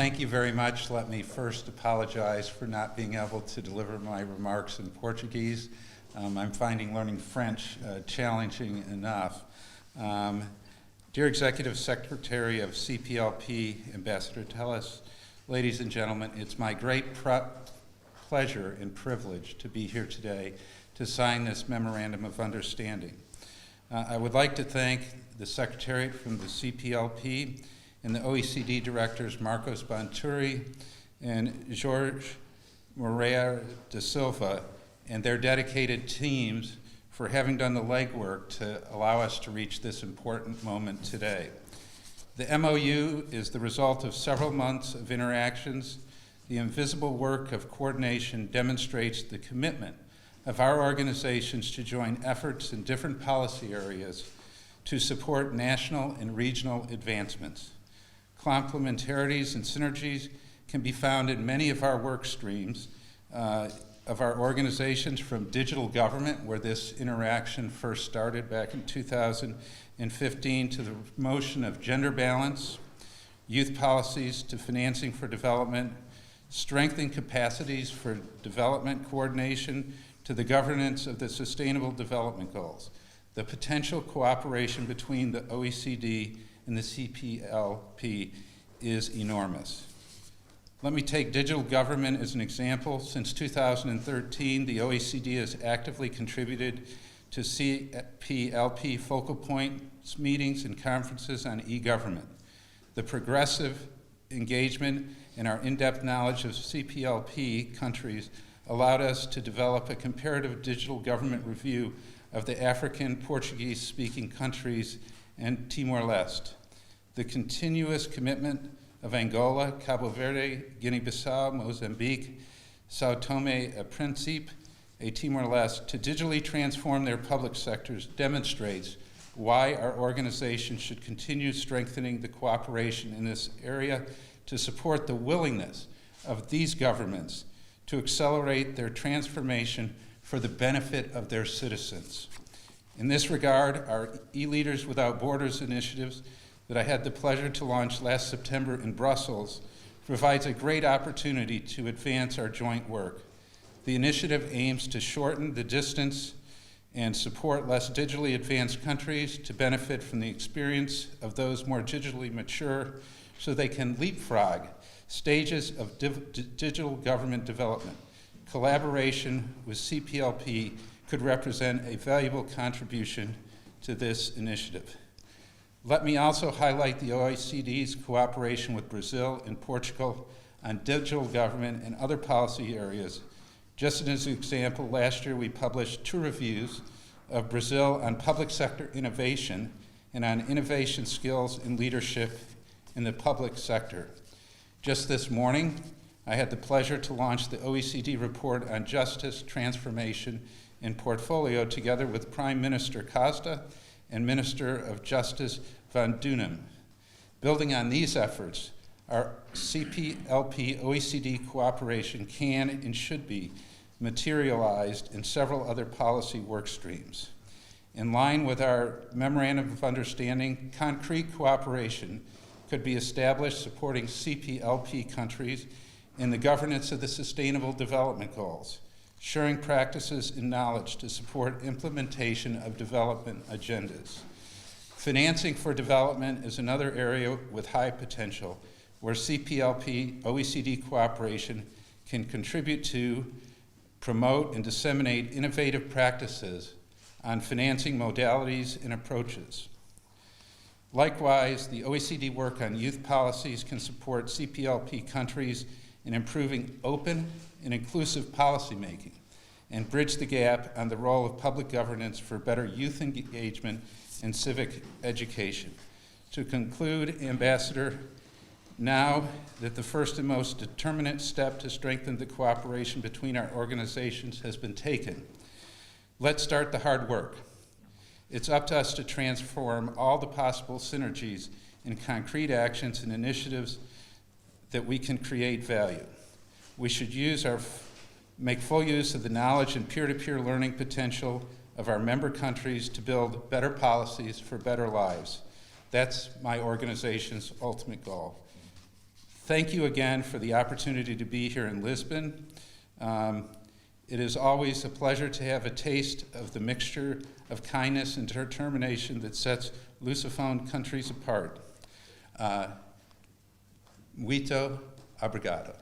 Thank you very much. Let me first apologize for not being able to deliver my remarks in Portuguese. I'm finding learning French challenging enough. Dear Executive Secretary of CPLP, Ambassador Telles, ladies and gentlemen, it's my great pleasure and privilege to be here today to sign this Memorandum of Understanding. I would like to thank the Secretariat from the CPLP and the OECD directors Marcos Banturi and Jorge Moreira da Silva and their dedicated teams for having done the legwork to allow us to reach this important moment today. The MOU is the result of several months of interactions. The invisible work of coordination demonstrates the commitment of our organizations to join efforts in different policy areas to support national and regional advancements. Complementarities and synergies can be found in many of our work streams of our organizations, from digital government, where this interaction first started back in 2015, to the promotion of gender balance, youth policies, to financing for development, strengthening capacities for development coordination, to the governance of the Sustainable Development Goals. The potential cooperation between the OECD and the CPLP is enormous. Let me take digital government as an example. Since 2013, the OECD has actively contributed to CPLP focal points meetings and conferences on e-government. The progressive engagement and our in-depth knowledge of CPLP countries allowed us to develop a comparative digital government review of the African Portuguese-speaking countries and Timor-Leste. The continuous commitment of Angola, Cabo Verde, Guinea-Bissau, Mozambique, Sao Tome and Principe, Timor-Leste, to digitally transform their public sectors demonstrates why our organization should continue strengthening the cooperation in this area to support the willingness of these governments to accelerate their transformation for the benefit of their citizens. In this regard, our E-Leaders Without Borders initiatives that I had the pleasure to launch last September in Brussels provides a great opportunity to advance our joint work. The initiative aims to shorten the distance and support less digitally advanced countries to benefit from the experience of those more digitally mature so they can leapfrog stages of digital government development. Collaboration with CPLP could represent a valuable contribution to this initiative. Let me also highlight the OECD's cooperation with Brazil and Portugal on digital government and other policy areas. Just as an example, last year we published 2 reviews of Brazil on public sector innovation and on innovation skills and leadership in the public sector. Just this morning, I had the pleasure to launch the OECD report on justice, transformation, and portfolio together with Prime Minister Costa and Minister of Justice Van Dunen. Building on these efforts, our CPLP OECD cooperation can and should be materialized in several other policy work streams. In line with our Memorandum of Understanding, concrete cooperation could be established supporting CPLP countries in the governance of the Sustainable Development Goals, sharing practices and knowledge to support implementation of development agendas. Financing for development is another area with high potential where CPLP OECD cooperation can contribute to, promote, and disseminate innovative practices on financing modalities and approaches. Likewise, the OECD work on youth policies can support CPLP countries in improving open and inclusive policymaking and bridge the gap on the role of public governance for better youth engagement and civic education. To conclude, Ambassador, now that the first and most determinate step to strengthen the cooperation between our organizations has been taken, let's start the hard work. It's up to us to transform all the possible synergies in concrete actions and initiatives that we can create value. We should make full use of the knowledge and peer-to-peer learning potential of our member countries to build better policies for better lives. That's my organization's ultimate goal. Thank you again for the opportunity to be here in Lisbon. It is always a pleasure to have a taste of the mixture of kindness and determination that sets Lusophone countries apart. Muito obrigado.